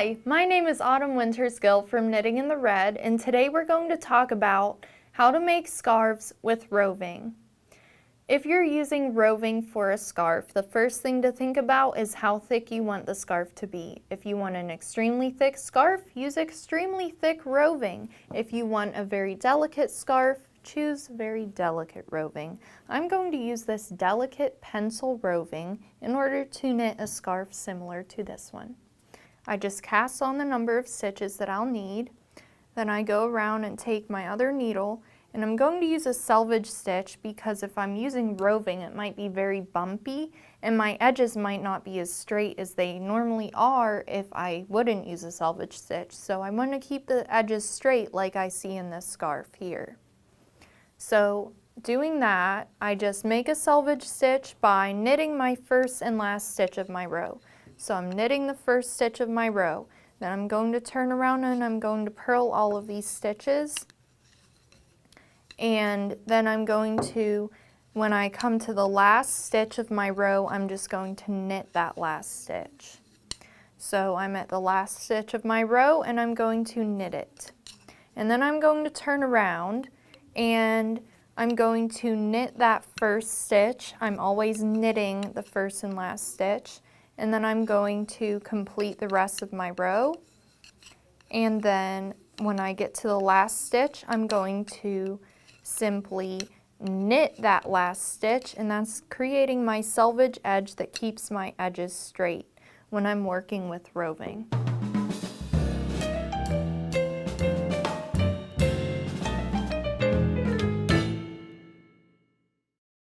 Hi, my name is Autumn Wintersgill from Knitting in the Red, and today we're going to talk about how to make scarves with roving. If you're using roving for a scarf, the first thing to think about is how thick you want the scarf to be. If you want an extremely thick scarf, use extremely thick roving. If you want a very delicate scarf, choose very delicate roving. I'm going to use this delicate pencil roving in order to knit a scarf similar to this one. I just cast on the number of stitches that I'll need. Then I go around and take my other needle, and I'm going to use a selvage stitch because if I'm using roving, it might be very bumpy and my edges might not be as straight as they normally are if I wouldn't use a selvage stitch. So I want to keep the edges straight like I see in this scarf here. So doing that, I just make a selvage stitch by knitting my first and last stitch of my row. So I'm knitting the first stitch of my row. Then I'm going to turn around and I'm going to purl all of these stitches. And then I'm going to, when I come to the last stitch of my row, I'm just going to knit that last stitch. So I'm at the last stitch of my row and I'm going to knit it. And then I'm going to turn around and I'm going to knit that first stitch. I'm always knitting the first and last stitch. And then I'm going to complete the rest of my row. And then when I get to the last stitch, I'm going to simply knit that last stitch, and that's creating my selvage edge that keeps my edges straight when I'm working with roving.